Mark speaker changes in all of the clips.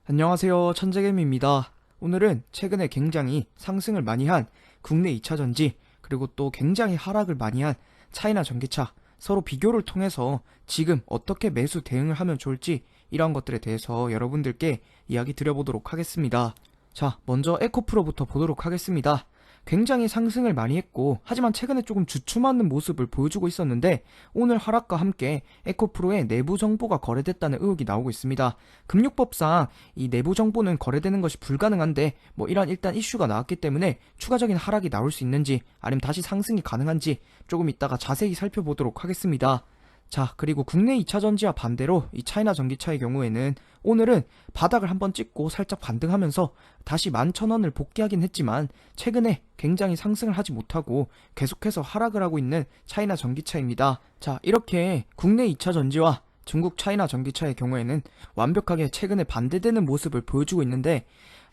Speaker 1: 안녕하세요, 천재개미입니다. 오늘은 최근에 굉장히 상승을 많이 한 국내 2차전지, 그리고 또 굉장히 하락을 많이 한 차이나 전기차, 서로 비교를 통해서 지금 어떻게 매수 대응을 하면 좋을지, 이러한 것들에 대해서 여러분들께 이야기 드려보도록 하겠습니다. 자, 먼저 에코프로부터 보도록 하겠습니다. 굉장히 상승을 많이 했고, 하지만 최근에 조금 주춤하는 모습을 보여주고 있었는데, 오늘 하락과 함께 에코프로의 내부 정보가 거래됐다는 의혹이 나오고 있습니다. 금융법상 이 내부 정보는 거래되는 것이 불가능한데, 이런 일단 이슈가 나왔기 때문에 추가적인 하락이 나올 수 있는지, 아니면 다시 상승이 가능한지 조금 이따가 자세히 살펴보도록 하겠습니다. 자, 그리고 국내 2차전지와 반대로 이 차이나 전기차의 경우에는 오늘은 바닥을 한번 찍고 살짝 반등하면서 다시 11,000원을 복귀하긴 했지만 최근에 굉장히 상승을 하지 못하고 계속해서 하락을 하고 있는 차이나 전기차입니다. 자, 이렇게 국내 2차전지와 중국 차이나 전기차의 경우에는 완벽하게 최근에 반대되는 모습을 보여주고 있는데,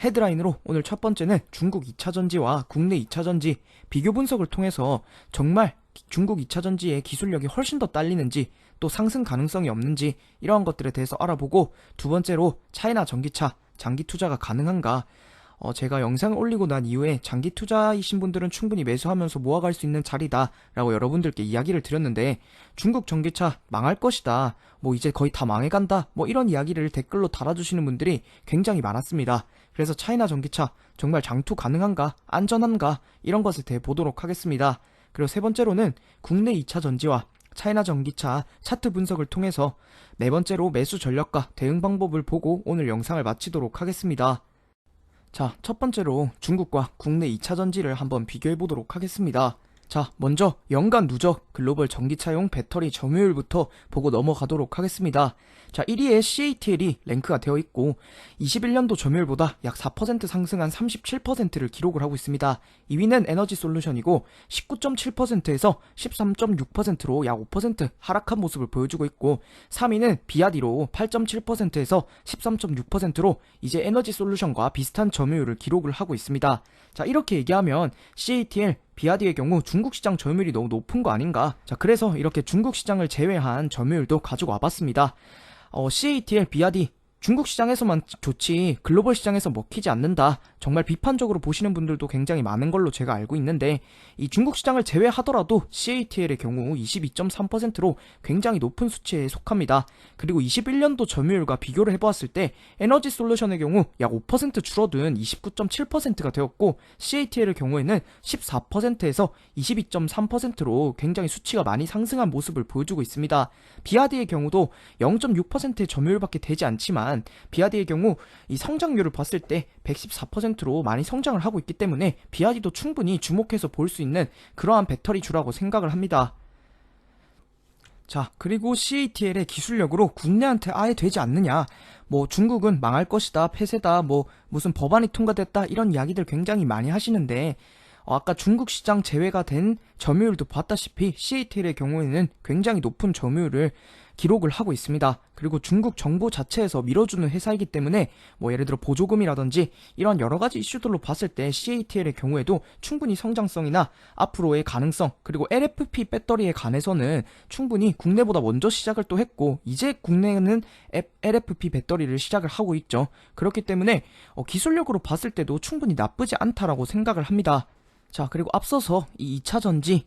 Speaker 1: 헤드라인으로 오늘 첫 번째는 중국 2차전지와 국내 2차전지 비교 분석을 통해서 정말 중국 2차전지의 기술력이 훨씬 더 딸리는지, 또 상승 가능성이 없는지, 이러한 것들에 대해서 알아보고, 두 번째로 차이나 전기차 장기 투자가 가능한가, 제가 영상을 올리고 난 이후에 장기 투자이신 분들은 충분히 매수하면서 모아갈 수 있는 자리다 라고 여러분들께 이야기를 드렸는데, 중국 전기차 망할 것이다, 이제 거의 다 망해간다, 이런 이야기를 댓글로 달아주시는 분들이 굉장히 많았습니다. 그래서 차이나 전기차 정말 장투 가능한가, 안전한가, 이런 것에 대해 보도록 하겠습니다. 그리고 세 번째로는 국내 2차 전지와 차이나 전기차 차트 분석을 통해서 네 번째로 매수 전략과 대응 방법을 보고 오늘 영상을 마치도록 하겠습니다. 자, 첫 번째로 중국과 국내 2차 전지를 한번 비교해 보도록 하겠습니다. 자, 먼저 연간 누적 글로벌 전기차용 배터리 점유율부터 보고 넘어가도록 하겠습니다. 자, 1위에 CATL이 랭크가 되어 있고 21년도 점유율보다 약 4% 상승한 37%를 기록을 하고 있습니다. 2위는 에너지솔루션이고 19.7%에서 13.6%로 약 5% 하락한 모습을 보여주고 있고, 3위는 비아디로 8.7%에서 13.6%로 이제 에너지솔루션과 비슷한 점유율을 기록을 하고 있습니다. 자, 이렇게 얘기하면 CATL, 비아디의 경우 중국 시장 점유율이 너무 높은 거 아닌가? 자, 그래서 이렇게 중국 시장을 제외한 점유율도 가지고 와봤습니다. CATL, 비아디 중국 시장에서만 좋지 글로벌 시장에서 먹히지 않는다, 정말 비판적으로 보시는 분들도 굉장히 많은 걸로 제가 알고 있는데, 이 중국 시장을 제외하더라도 CATL의 경우 22.3%로 굉장히 높은 수치에 속합니다. 그리고 21년도 점유율과 비교를 해보았을 때 에너지솔루션의 경우 약 5% 줄어든 29.7%가 되었고, CATL의 경우에는 14%에서 22.3%로 굉장히 수치가 많이 상승한 모습을 보여주고 있습니다. 비아디의 경우도 0.6%의 점유율밖에 되지 않지만 비아디의 경우 이 성장률을 봤을 때 114%로 많이 성장을 하고 있기 때문에 비아디도 충분히 주목해서 볼 수 있는 그러한 배터리주라고 생각을 합니다. 자, 그리고 CATL의 기술력으로 국내한테 아예 되지 않느냐, 중국은 망할 것이다, 폐쇄다, 무슨 법안이 통과됐다, 이런 이야기들 굉장히 많이 하시는데, 아까 중국 시장 제외가 된 점유율도 봤다시피 CATL의 경우에는 굉장히 높은 점유율을 기록을 하고 있습니다. 그리고 중국 정부 자체에서 밀어주는 회사이기 때문에 예를 들어 보조금이라든지 이런 여러가지 이슈들로 봤을 때 CATL의 경우에도 충분히 성장성이나 앞으로의 가능성, 그리고 LFP 배터리에 관해서는 충분히 국내보다 먼저 시작을 또 했고, 이제 국내는 LFP 배터리를 시작을 하고 있죠. 그렇기 때문에 기술력으로 봤을 때도 충분히 나쁘지 않다라고 생각을 합니다. 자, 그리고 앞서서 이 2차전지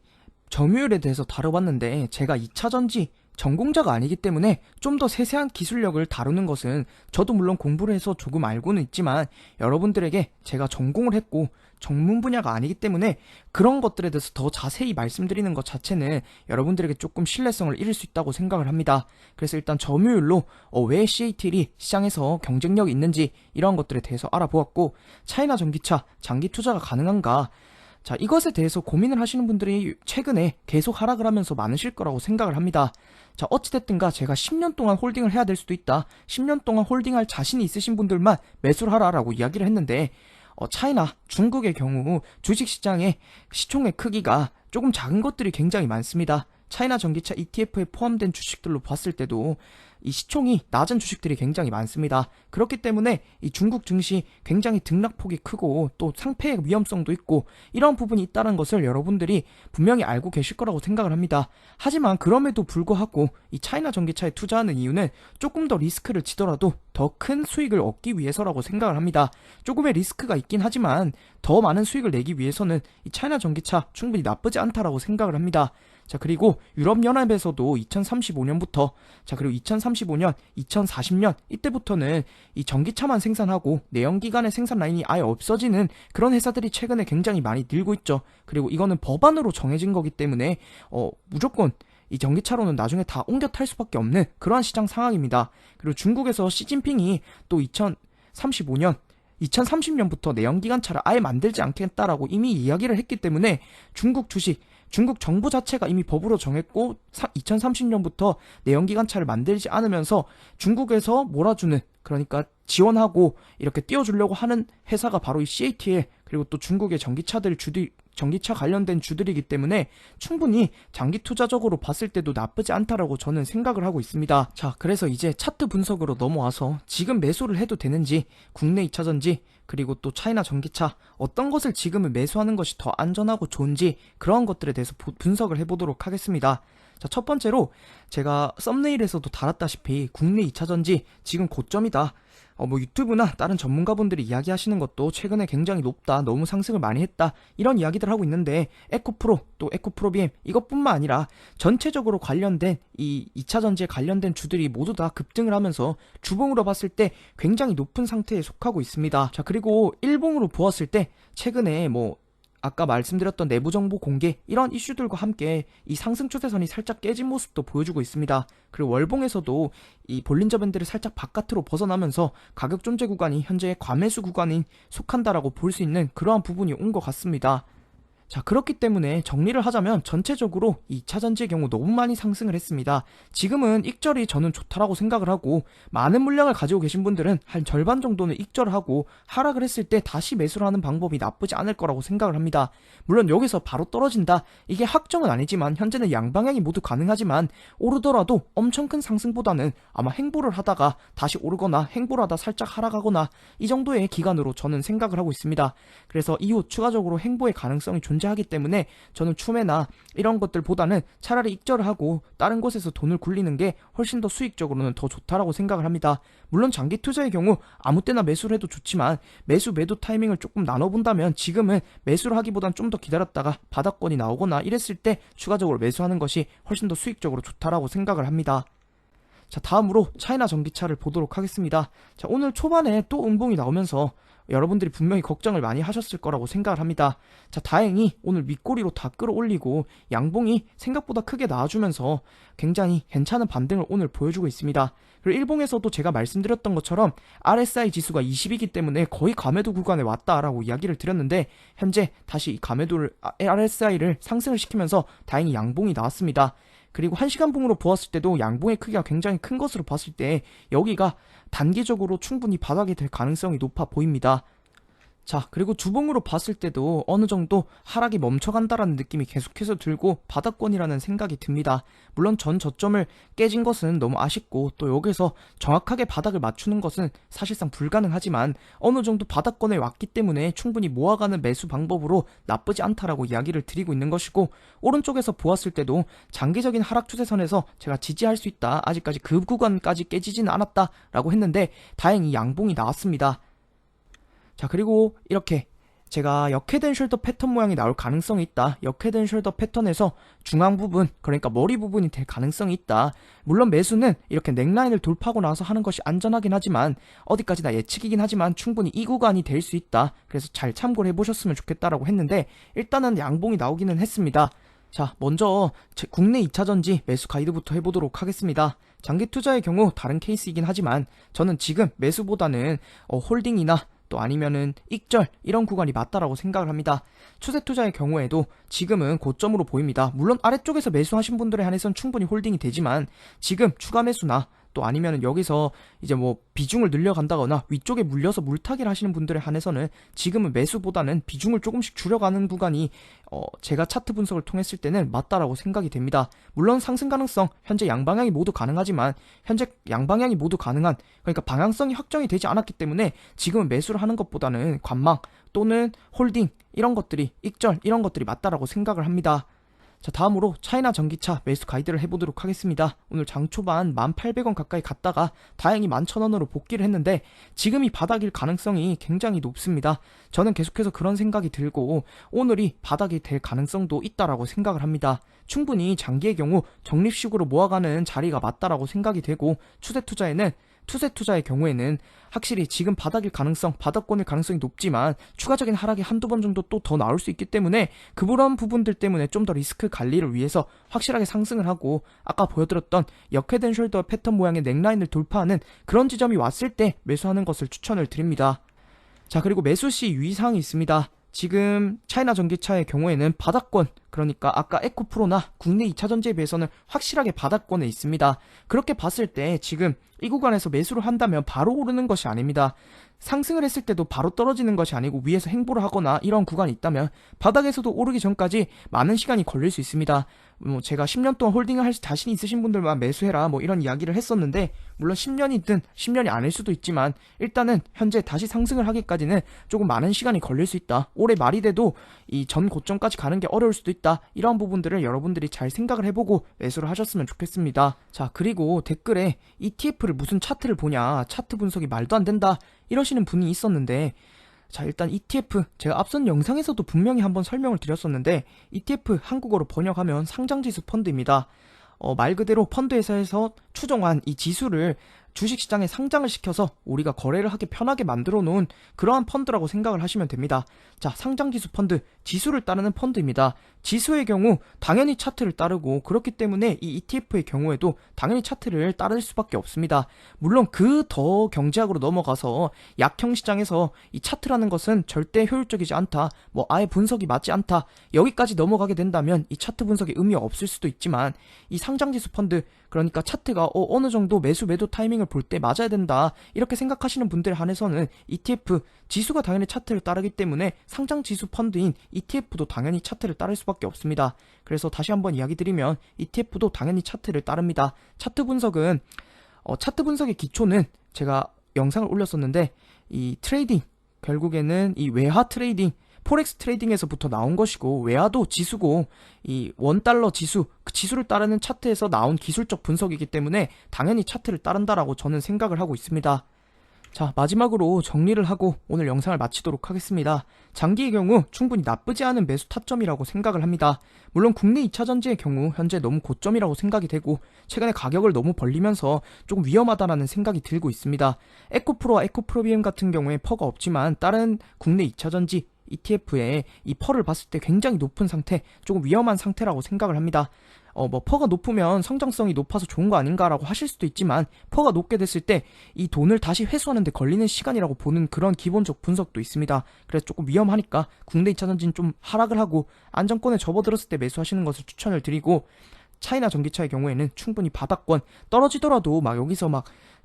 Speaker 1: 점유율에 대해서 다뤄봤는데, 제가 2차전지 전공자가 아니기 때문에 좀 더 세세한 기술력을 다루는 것은 저도 물론 공부를 해서 조금 알고는 있지만, 여러분들에게 제가 전공을 했고 전문 분야가 아니기 때문에 그런 것들에 대해서 더 자세히 말씀드리는 것 자체는 여러분들에게 조금 신뢰성을 잃을 수 있다고 생각을 합니다. 그래서 일단 점유율로 왜 CATL이 시장에서 경쟁력이 있는지, 이런 것들에 대해서 알아보았고, 차이나 전기차 장기 투자가 가능한가, 자, 이것에 대해서 고민을 하시는 분들이 최근에 계속 하락을 하면서 많으실 거라고 생각을 합니다. 자, 어찌됐든가 제가 10년 동안 홀딩을 해야 될 수도 있다, 10년 동안 홀딩할 자신이 있으신 분들만 매수를 하라라고 이야기를 했는데, 차이나 중국의 경우 주식시장의 시총의 크기가 조금 작은 것들이 굉장히 많습니다. 차이나 전기차 ETF에 포함된 주식들로 봤을 때도 이 시총이 낮은 주식들이 굉장히 많습니다. 그렇기 때문에 이 중국 증시 굉장히 등락폭이 크고 또 상패의 위험성도 있고 이런 부분이 있다는 것을 여러분들이 분명히 알고 계실 거라고 생각을 합니다. 하지만 그럼에도 불구하고 이 차이나 전기차에 투자하는 이유는 조금 더 리스크를 지더라도 더 큰 수익을 얻기 위해서라고 생각을 합니다. 조금의 리스크가 있긴 하지만 더 많은 수익을 내기 위해서는 이 차이나 전기차 충분히 나쁘지 않다라고 생각을 합니다. 자, 그리고 유럽연합에서도 2035년부터, 자, 그리고 2035년, 2040년 이때부터는 이 전기차만 생산하고 내연기관의 생산 라인이 아예 없어지는 그런 회사들이 최근에 굉장히 많이 늘고 있죠. 그리고 이거는 법안으로 정해진 거기 때문에 무조건 이 전기차로는 나중에 다 옮겨 탈 수밖에 없는 그러한 시장 상황입니다. 그리고 중국에서 시진핑이 또 2035년 2030년부터 내연기관차를 아예 만들지 않겠다라고 이미 이야기를 했기 때문에 중국 주식, 중국 정부 자체가 이미 법으로 정했고 2030년부터 내연기관차를 만들지 않으면서 중국에서 몰아주는, 그러니까 지원하고 이렇게 띄워주려고 하는 회사가 바로 이 CATL, 그리고 또 중국의 전기차 관련된 주들이기 때문에 충분히 장기 투자적으로 봤을 때도 나쁘지 않다라고 저는 생각을 하고 있습니다. 자, 그래서 이제 차트 분석으로 넘어와서 지금 매수를 해도 되는지, 국내 2차전지 그리고 또 차이나 전기차 어떤 것을 지금은 매수하는 것이 더 안전하고 좋은지 그러한 것들에 대해서 분석을 해보도록 하겠습니다. 자, 첫 번째로 제가 썸네일에서도 달았다시피 국내 2차전지 지금 고점이다. 유튜브나 다른 전문가분들이 이야기하시는 것도 최근에 굉장히 높다, 너무 상승을 많이 했다, 이런 이야기들 하고 있는데 에코프로 또 에코프로비엠 이것뿐만 아니라 전체적으로 관련된 이 2차전지에 관련된 주들이 모두 다 급등을 하면서 주봉으로 봤을 때 굉장히 높은 상태에 속하고 있습니다. 자, 그리고 일봉으로 보았을 때 최근에 아까 말씀드렸던 내부 정보 공개 이런 이슈들과 함께 이 상승 추세선이 살짝 깨진 모습도 보여주고 있습니다. 그리고 월봉에서도 이 볼린저 밴드를 살짝 바깥으로 벗어나면서 가격 존재 구간이 현재 과매수 구간인 속한다라고 볼 수 있는 그러한 부분이 온 것 같습니다. 자, 그렇기 때문에 정리를 하자면 전체적으로 2차전지의 경우 너무 많이 상승을 했습니다. 지금은 익절이 저는 좋다라고 생각을 하고, 많은 물량을 가지고 계신 분들은 한 절반 정도는 익절을 하고 하락을 했을 때 다시 매수를 하는 방법이 나쁘지 않을 거라고 생각을 합니다. 물론 여기서 바로 떨어진다, 이게 확정은 아니지만 현재는 양방향이 모두 가능하지만 오르더라도 엄청 큰 상승보다는 아마 횡보를 하다가 다시 오르거나 횡보를 하다 살짝 하락하거나 이 정도의 기간으로 저는 생각을 하고 있습니다. 그래서 이후 추가적으로 횡보의 가능성이 존재하기 때문에 저는 추매나 이런 것들보다는 차라리 익절을 하고 다른 곳에서 돈을 굴리는 게 훨씬 더 수익적으로는 더 좋다라고 생각을 합니다. 물론 장기 투자의 경우 아무 때나 매수를 해도 좋지만 매도 타이밍을 조금 나눠본다면 지금은 매수를 하기보단 좀 더 기다렸다가 바닥권이 나오거나 이랬을 때 추가적으로 매수하는 것이 훨씬 더 수익적으로 좋다라고 생각을 합니다. 자, 다음으로 차이나 전기차를 보도록 하겠습니다. 자, 오늘 초반에 또 음봉이 나오면서 여러분들이 분명히 걱정을 많이 하셨을 거라고 생각을 합니다. 자, 다행히 오늘 윗꼬리로 다 끌어올리고 양봉이 생각보다 크게 나와주면서 굉장히 괜찮은 반등을 오늘 보여주고 있습니다. 그리고 일봉에서도 제가 말씀드렸던 것처럼 RSI 지수가 20이기 때문에 거의 가매도 구간에 왔다라고 이야기를 드렸는데 현재 다시 이 RSI를 상승을 시키면서 다행히 양봉이 나왔습니다. 그리고 1시간 봉으로 보았을 때도 양봉의 크기가 굉장히 큰 것으로 봤을 때 여기가 단기적으로 충분히 바닥이 될 가능성이 높아 보입니다. 자, 그리고 주봉으로 봤을 때도 어느 정도 하락이 멈춰간다라는 느낌이 계속해서 들고 바닥권이라는 생각이 듭니다. 물론 전 저점을 깨진 것은 너무 아쉽고 또 여기서 정확하게 바닥을 맞추는 것은 사실상 불가능하지만 어느 정도 바닥권에 왔기 때문에 충분히 모아가는 매수 방법으로 나쁘지 않다라고 이야기를 드리고 있는 것이고, 오른쪽에서 보았을 때도 장기적인 하락 추세선에서 제가 지지할 수 있다, 아직까지 그 구간까지 깨지지는 않았다라고 했는데 다행히 양봉이 나왔습니다. 자, 그리고 이렇게 제가 역헤드 앤 숄더 패턴 모양이 나올 가능성이 있다, 역헤드 앤 숄더 패턴에서 중앙 부분, 그러니까 머리 부분이 될 가능성이 있다. 물론 매수는 이렇게 넥라인을 돌파하고 나서 하는 것이 안전하긴 하지만 어디까지나 예측이긴 하지만 충분히 이 구간이 될 수 있다. 그래서 잘 참고를 해보셨으면 좋겠다라고 했는데 일단은 양봉이 나오기는 했습니다. 자, 먼저 국내 2차전지 매수 가이드부터 해보도록 하겠습니다. 장기 투자의 경우 다른 케이스이긴 하지만 저는 지금 매수보다는 홀딩이나 또 아니면은 익절 이런 구간이 맞다라고 생각을 합니다. 추세 투자의 경우에도 지금은 고점으로 보입니다. 물론 아래쪽에서 매수하신 분들에 한해선 충분히 홀딩이 되지만 지금 추가 매수나 또 아니면은 여기서 이제 뭐 비중을 늘려간다거나 위쪽에 물려서 물타기를 하시는 분들에 한해서는 지금은 매수보다는 비중을 조금씩 줄여가는 구간이 제가 차트 분석을 통했을 때는 맞다라고 생각이 됩니다. 물론 상승 가능성 현재 양방향이 모두 가능하지만 현재 양방향이 모두 가능한, 그러니까 방향성이 확정이 되지 않았기 때문에 지금은 매수를 하는 것보다는 관망 또는 홀딩 이런 것들이, 익절 이런 것들이 맞다라고 생각을 합니다. 자, 다음으로 차이나 전기차 매수 가이드를 해보도록 하겠습니다. 오늘 장 초반 1800원 가까이 갔다가 다행히 11,000원으로 복귀를 했는데 지금이 바닥일 가능성이 굉장히 높습니다. 저는 계속해서 그런 생각이 들고 오늘이 바닥이 될 가능성도 있다라고 생각을 합니다. 충분히 장기의 경우 적립식으로 모아가는 자리가 맞다라고 생각이 되고, 투세 투자의 경우에는 확실히 지금 바닥일 가능성, 바닥권일 가능성이 높지만 추가적인 하락이 한두 번 정도 또 더 나올 수 있기 때문에 그런 부분들 때문에 좀 더 리스크 관리를 위해서 확실하게 상승을 하고, 아까 보여드렸던 역회된 숄더 패턴 모양의 넥라인을 돌파하는 그런 지점이 왔을 때 매수하는 것을 추천을 드립니다. 자, 그리고 매수 시 유의사항이 있습니다. 지금 차이나 전기차의 경우에는 바닥권, 그러니까 아까 에코프로나 국내 2차전지에 비해서는 확실하게 바닥권에 있습니다. 그렇게 봤을 때 지금 이 구간에서 매수를 한다면 바로 오르는 것이 아닙니다. 상승을 했을 때도 바로 떨어지는 것이 아니고 위에서 행보를 하거나 이런 구간이 있다면 바닥에서도 오르기 전까지 많은 시간이 걸릴 수 있습니다. 제가 10년 동안 홀딩을 할 자신 있으신 분들만 매수해라 이런 이야기를 했었는데, 물론 10년이든 10년이 아닐 수도 있지만 일단은 현재 다시 상승을 하기까지는 조금 많은 시간이 걸릴 수 있다. 올해 말이 돼도 이 전 고점까지 가는 게 어려울 수도 있다. 이러한 부분들을 여러분들이 잘 생각을 해보고 매수를 하셨으면 좋겠습니다. 자, 그리고 댓글에 ETF를 무슨 차트를 보냐, 차트 분석이 말도 안 된다 이러시는 분이 있었는데, 자, 일단 ETF 제가 앞선 영상에서도 분명히 한번 설명을 드렸었는데, ETF 한국어로 번역하면 상장지수 펀드입니다. 말 그대로 펀드 회사에서 추정한 이 지수를 주식시장에 상장을 시켜서 우리가 거래를 하기 편하게 만들어 놓은 그러한 펀드라고 생각을 하시면 됩니다. 자, 상장지수 펀드, 지수를 따르는 펀드입니다. 지수의 경우 당연히 차트를 따르고, 그렇기 때문에 이 ETF의 경우에도 당연히 차트를 따를 수밖에 없습니다. 물론 그 더 경제학으로 넘어가서 약형 시장에서 이 차트라는 것은 절대 효율적이지 않다, 아예 분석이 맞지 않다, 여기까지 넘어가게 된다면 이 차트 분석에 의미 없을 수도 있지만, 이 상장지수 펀드, 그러니까 차트가 어느 정도 매수 매도 타이밍을 볼 때 맞아야 된다 이렇게 생각하시는 분들에 한해서는 ETF, 지수가 당연히 차트를 따르기 때문에 상장지수 펀드인 ETF도 당연히 차트를 따를 수밖에 없습니다. 그래서 다시 한번 이야기 드리면 ETF도 당연히 차트를 따릅니다. 차트 분석은 차트 분석의 기초는 제가 영상을 올렸었는데, 이 트레이딩, 결국에는 이 외화 트레이딩, 포렉스 트레이딩에서부터 나온 것이고, 외화도 지수고 이 원달러 지수, 그 지수를 따르는 차트에서 나온 기술적 분석이기 때문에 당연히 차트를 따른다라고 저는 생각을 하고 있습니다. 자, 마지막으로 정리를 하고 오늘 영상을 마치도록 하겠습니다. 장기의 경우 충분히 나쁘지 않은 매수 타점이라고 생각을 합니다. 물론 국내 2차전지의 경우 현재 너무 고점이라고 생각이 되고, 최근에 가격을 너무 벌리면서 조금 위험하다라는 생각이 들고 있습니다. 에코프로와 에코프로비엠 같은 경우에 퍼가 없지만 다른 국내 2차전지 ETF의 이 펄을 봤을 때 굉장히 높은 상태, 조금 위험한 상태라고 생각을 합니다. 퍼가 높으면 성장성이 높아서 좋은 거 아닌가라고 하실 수도 있지만, 퍼가 높게 됐을 때 이 돈을 다시 회수하는데 걸리는 시간이라고 보는 그런 기본적 분석도 있습니다. 그래서 조금 위험하니까 국내 2차전지는 좀 하락을 하고 안정권에 접어들었을 때 매수하시는 것을 추천을 드리고, 차이나 전기차의 경우에는 충분히 바닥권, 떨어지더라도 여기서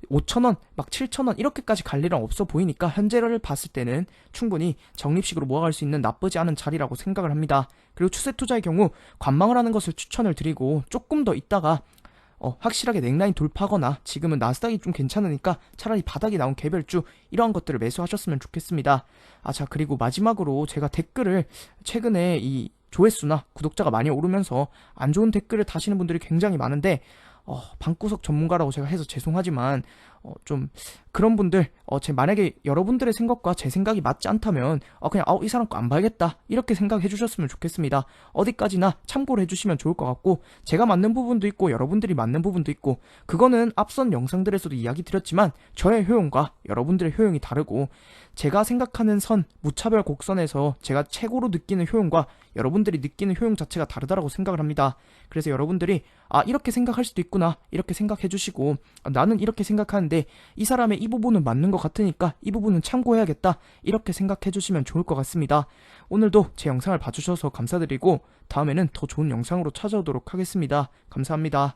Speaker 1: 5,000원, 7,000원 이렇게까지 갈 일은 없어 보이니까 현재를 봤을 때는 충분히 적립식으로 모아갈 수 있는 나쁘지 않은 자리라고 생각을 합니다. 그리고 추세 투자의 경우 관망을 하는 것을 추천을 드리고, 조금 더 있다가 확실하게 넥라인 돌파하거나, 지금은 나스닥이 좀 괜찮으니까 차라리 바닥이 나온 개별주 이러한 것들을 매수하셨으면 좋겠습니다. 자, 그리고 마지막으로 제가 댓글을 최근에 이 조회수나 구독자가 많이 오르면서 안 좋은 댓글을 다시는 분들이 굉장히 많은데, 방구석 전문가라고 제가 해서 죄송하지만 좀 그런 분들, 만약에 여러분들의 생각과 제 생각이 맞지 않다면 그냥 이 사람 거 안 봐야겠다 이렇게 생각해 주셨으면 좋겠습니다. 어디까지나 참고를 해주시면 좋을 것 같고, 제가 맞는 부분도 있고 여러분들이 맞는 부분도 있고, 그거는 앞선 영상들에서도 이야기 드렸지만 저의 효용과 여러분들의 효용이 다르고, 제가 생각하는 선, 무차별 곡선에서 제가 최고로 느끼는 효용과 여러분들이 느끼는 효용 자체가 다르다라고 생각을 합니다. 그래서 여러분들이 이렇게 생각할 수도 있구나 이렇게 생각해 주시고, 나는 이렇게 생각하는데 이 사람의 이 부분은 맞는 것 같으니까 이 부분은 참고해야겠다 이렇게 생각해 주시면 좋을 것 같습니다. 오늘도 제 영상을 봐주셔서 감사드리고, 다음에는 더 좋은 영상으로 찾아오도록 하겠습니다. 감사합니다.